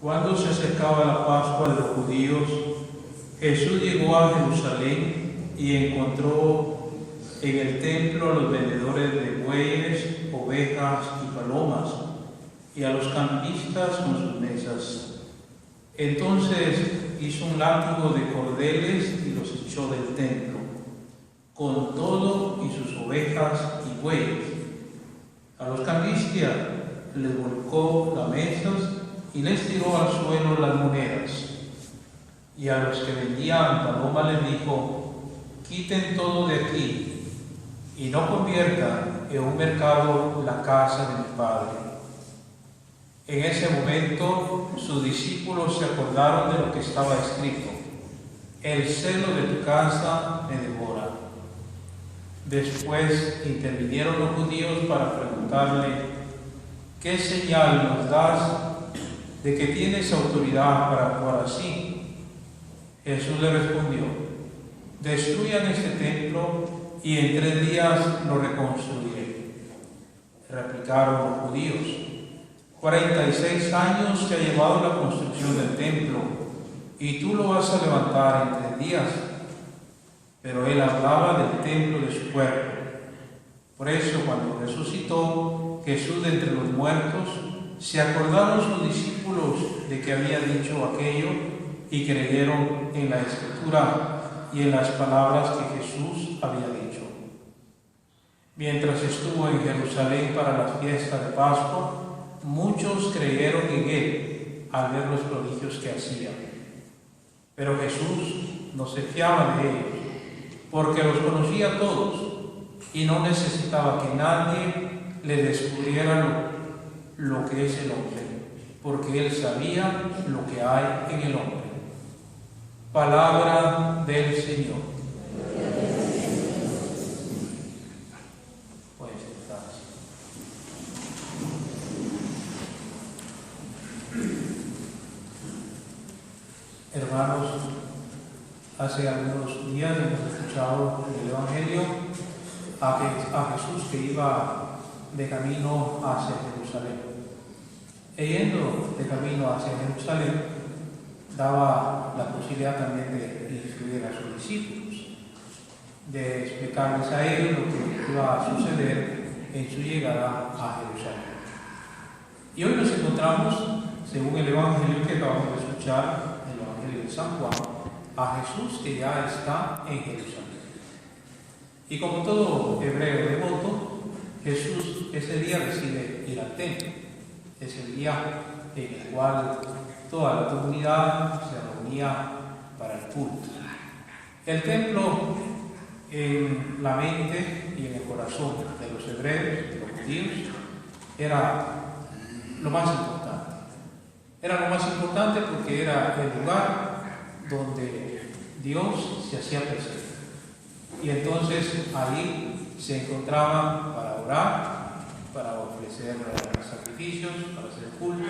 Cuando se acercaba la Pascua de los judíos, Jesús llegó a Jerusalén y encontró en el templo a los vendedores de bueyes, ovejas y palomas, y a los cambistas con sus mesas. Entonces hizo un látigo de cordeles y los echó del templo, con todo y sus ovejas y bueyes. A los cambistas les volcó las mesas y les tiró al suelo las monedas. Y a los que vendían palomas les dijo: quiten todo de aquí y no conviertan en un mercado la casa de mi Padre. En ese momento sus discípulos se acordaron de lo que estaba escrito: el celo de tu casa me devora. Después intervinieron los judíos para preguntarle: ¿qué señal nos das de que tienes autoridad para actuar así? Jesús le respondió: destruyan este templo y en 3 días lo reconstruiré. Replicaron los judíos: 46 años te ha llevado la construcción del templo, y tú lo vas a levantar en 3 días. Pero él hablaba del templo de su cuerpo. Por eso, cuando resucitó Jesús de entre los muertos, se acordaron sus discípulos de que había dicho aquello y creyeron en la Escritura y en las palabras que Jesús había dicho. Mientras estuvo en Jerusalén para la fiesta de Pascua, muchos creyeron en él al ver los prodigios que hacía. Pero Jesús no se fiaba de ellos, porque los conocía a todos y no necesitaba que nadie le descubriera lo que es el hombre, porque él sabía lo que hay en el hombre. Palabra del Señor. Pueden sentarse. Hermanos, hace algunos días hemos escuchado en el Evangelio a Jesús que iba de camino hacia Jerusalén. Yendo de camino hacia Jerusalén, daba la posibilidad también de instruir a sus discípulos, de explicarles a ellos lo que iba a suceder en su llegada a Jerusalén. Y hoy nos encontramos, según el Evangelio que acabamos de escuchar, el Evangelio de San Juan, a Jesús que ya está en Jerusalén. Y como todo hebreo devoto, Jesús ese día decide ir al templo. Es el día en el cual toda la comunidad se reunía para el culto. El templo, en la mente y en el corazón de los hebreos, de los judíos, era lo más importante. Era lo más importante porque era el lugar donde Dios se hacía presente. Y entonces ahí se encontraban para orar, para ofrecer sacrificios, para hacer culto,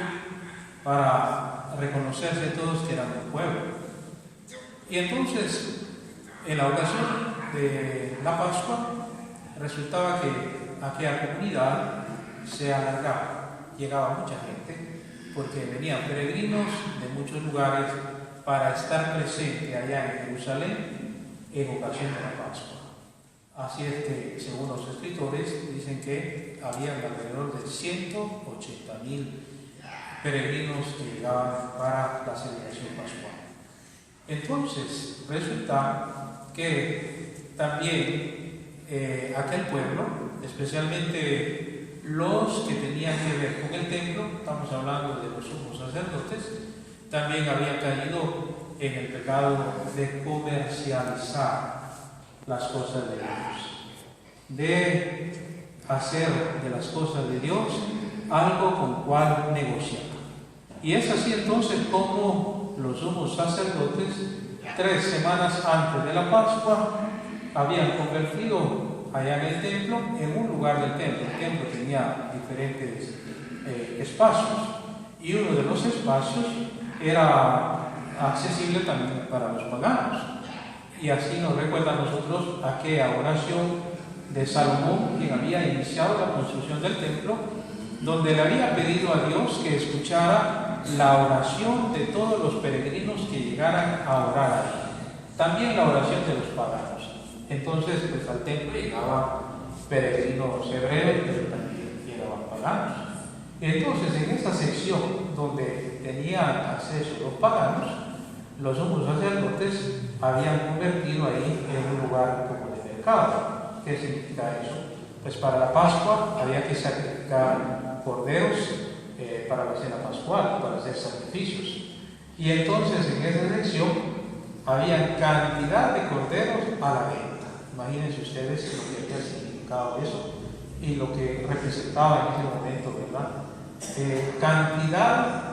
para reconocerse todos que eran un pueblo. Y entonces, en la ocasión de la Pascua, resultaba que aquella comunidad se alargaba, llegaba mucha gente, porque venían peregrinos de muchos lugares para estar presente allá en Jerusalén en ocasión de la Pascua. Así es que, según los escritores, dicen que había alrededor de 180.000 peregrinos que llegaban para la celebración pascual. Entonces, resulta que también aquel pueblo, especialmente los que tenían que ver con el templo, estamos hablando de los sumos sacerdotes, también habían caído en el pecado de comercializar las cosas de Dios, de hacer de las cosas de Dios algo con cual negociar. Y es así entonces como los sumos sacerdotes, 3 semanas antes de la Pascua, habían convertido allá en el templo en un lugar del templo. El templo tenía diferentes espacios, y uno de los espacios era accesible también para los paganos. Y así nos recuerda a nosotros aquella oración de Salomón, quien había iniciado la construcción del templo, donde le había pedido a Dios que escuchara la oración de todos los peregrinos que llegaran a orar ahí, también la oración de los paganos. Entonces, pues al templo llegaban peregrinos hebreos, pero también llegaban paganos. Entonces, en esta sección donde tenían acceso los paganos, los sumos sacerdotes habían convertido ahí en un lugar como de mercado. ¿Qué significa eso? Pues para la Pascua había que sacrificar corderos para la cena pascual, para hacer sacrificios. Y entonces en esa sección había cantidad de corderos a la venta. Imagínense ustedes lo que había significado eso y lo que representaba en ese momento, ¿verdad? Cantidad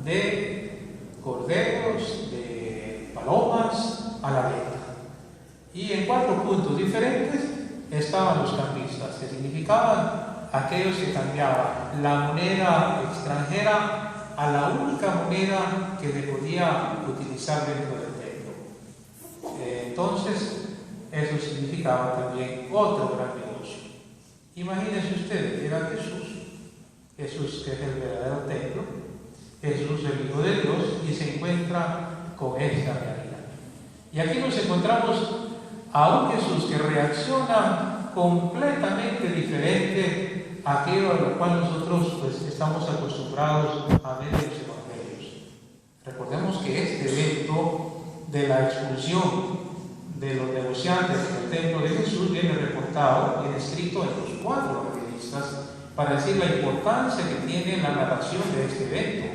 de corderos, de palomas a la venta. Y en 4 puntos diferentes estaban los cambistas, que significaban aquellos que cambiaban la moneda extranjera a la única moneda que se podía utilizar dentro del templo. Entonces, eso significaba también otro gran negocio. Imagínense ustedes, era Jesús que es el verdadero templo, Jesús el Hijo de Dios, y se encuentra con esta realidad. Y aquí nos encontramos a un Jesús que reacciona completamente diferente a aquello a lo cual nosotros pues, estamos acostumbrados a ver en los evangelios. Recordemos que este evento de la expulsión de los negociantes del templo de Jesús viene reportado, viene escrito en los 4 evangelistas para decir la importancia que tiene la narración de este evento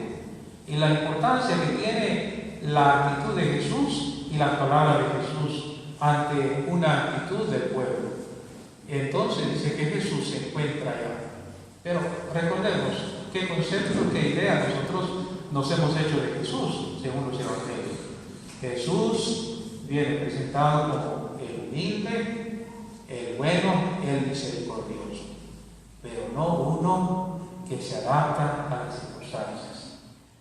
y la importancia que tiene la actitud de Jesús y la palabra de Jesús ante una actitud del pueblo. Entonces dice que Jesús se encuentra allá. Pero recordemos qué concepto, qué idea nosotros nos hemos hecho de Jesús, según los evangelios. Jesús viene presentado como el humilde, el bueno, el misericordioso, pero no uno que se adapta a las circunstancias,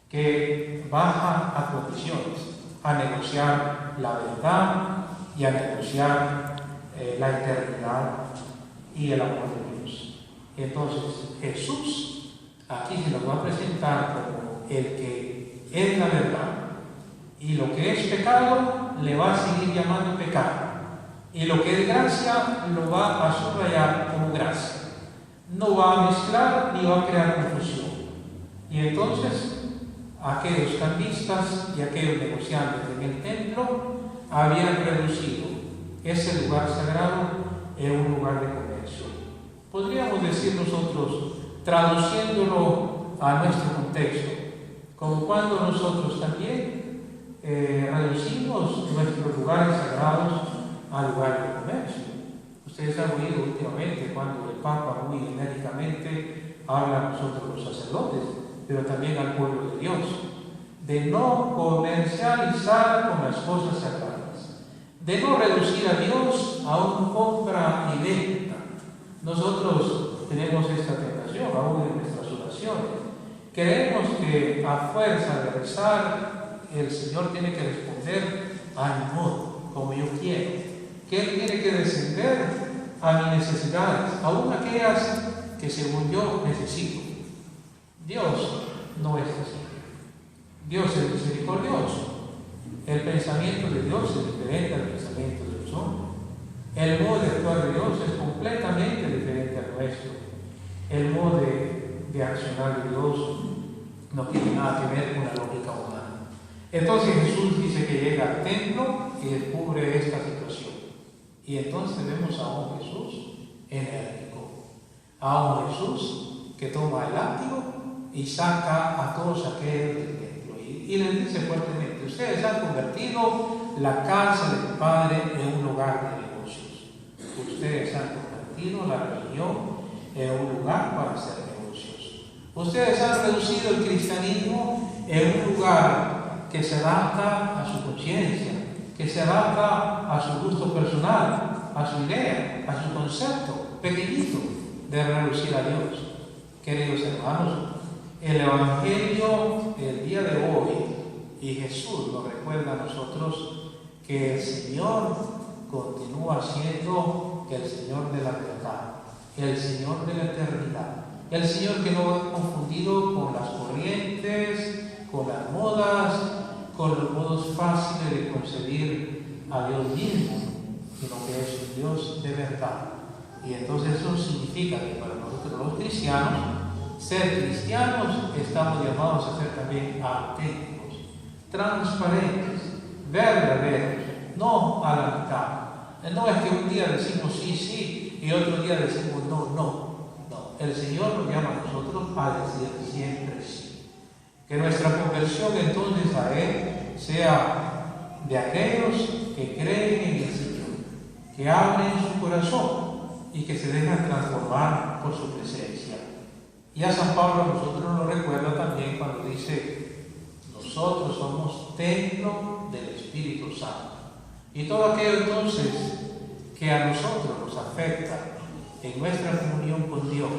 que baja a condiciones, a negociar la verdad y a negociar la eternidad y el amor de Dios. Entonces, Jesús aquí se nos va a presentar como el que es la verdad, y lo que es pecado le va a seguir llamando pecado, y lo que es gracia lo va a subrayar como gracia. No va a mezclar ni va a crear confusión. Y entonces, aquellos cambistas y aquellos negociantes en el templo habían reducido ese lugar sagrado en un lugar de comercio. Podríamos decir nosotros, traduciéndolo a nuestro contexto, como cuando nosotros también reducimos nuestros lugares sagrados a lugares de comercio. Ustedes han oído últimamente cuando el Papa muy enérgicamente habla a nosotros los sacerdotes, pero también al pueblo de Dios, de no comercializar con las cosas sagradas, de no reducir a Dios a una compra y venta. Nosotros tenemos esta tentación aún en nuestras oraciones. Creemos que a fuerza de rezar el Señor tiene que responder a mi modo, como yo quiero, que Él tiene que descender a mis necesidades, aún aquellas que según yo necesito. Dios no es así. Dios es misericordioso. El pensamiento de Dios es diferente al pensamiento de los hombres. El modo de actuar de Dios es completamente diferente al nuestro. El modo de accionar de Dios no tiene nada que ver con la lógica humana. Entonces Jesús dice que llega al templo y descubre esta situación. Y entonces vemos a un Jesús enérgico, a un Jesús que toma el látigo y saca a todos aquellos del templo. Y les dice fuertemente: ustedes han convertido la casa de mi Padre en un lugar de negocios. Ustedes han convertido la religión en un lugar para hacer negocios. Ustedes han reducido el cristianismo en un lugar que se adapta a su conciencia, que se adapta a su gusto personal, a su idea, a su concepto pequeñito de reducir a Dios. Queridos hermanos, el Evangelio el día de hoy y Jesús nos recuerda a nosotros que el Señor continúa siendo el Señor de la verdad, el Señor de la eternidad, El Señor que no va confundido con las corrientes, con las modas, con los modos fáciles de concebir a Dios mismo, sino que es un Dios de verdad. Y entonces eso significa que para nosotros los cristianos, ser cristianos, estamos llamados a ser también auténticos, transparentes, verdaderos, no a la mitad. No es que un día decimos sí, sí, y otro día decimos no, no. No, el Señor nos llama a nosotros a decir siempre sí. Que nuestra conversión entonces a Él sea de aquellos que creen en el Señor, que abren su corazón y que se dejan transformar por su presencia. Y a San Pablo a nosotros nos recuerda también cuando dice: nosotros somos templo del Espíritu Santo. Y todo aquello entonces que a nosotros nos afecta en nuestra comunión con Dios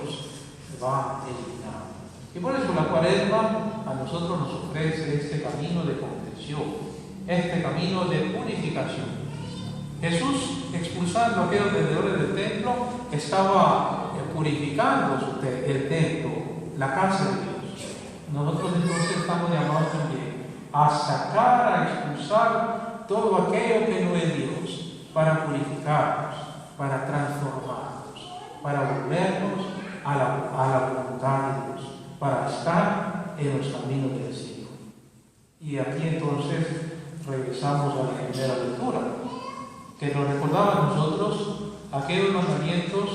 va eliminado. Y por eso la Cuaresma a nosotros nos ofrece este camino de conversión, este camino de purificación. Jesús, expulsando a aquellos vendedores del templo, estaba purificando el templo, la casa de Dios. Nosotros entonces estamos llamados también a sacar, a expulsar todo aquello que no es Dios, para purificarnos, para transformarnos, para volvernos a la voluntad de Dios, para estar en los caminos del cielo. Y aquí entonces regresamos a la primera lectura, que nos recordaba a nosotros aquellos mandamientos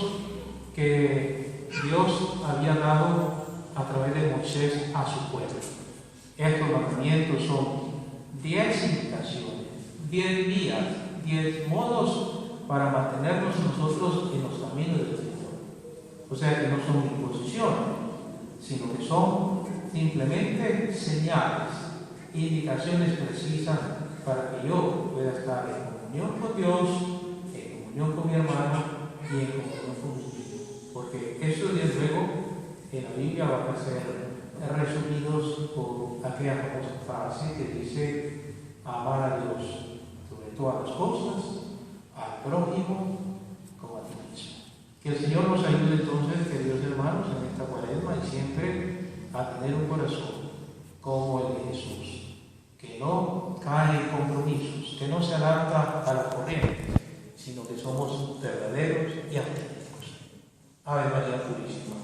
que Dios había dado a través de Moisés a su pueblo. Estos mandamientos son 10 indicaciones, 10 vías, 10 modos para mantenernos nosotros en los caminos del Señor. O sea que no son imposiciones, sino que son simplemente señales, indicaciones precisas para que yo pueda estar en comunión con Dios, en comunión con mi hermano y en comunión con mi Dios. Porque eso desde luego en la Biblia van a ser resumidos por aquella famosa frase que dice: amar a Dios sobre todas las cosas, al prójimo como a ti mismo. Que el Señor nos ayude entonces, queridos hermanos, en esta Cuaresma y siempre a tener un corazón como el de Jesús, que no cae en compromisos, que no se adapta a la corriente, sino que somos verdaderos y auténticos. Ave María Purísima.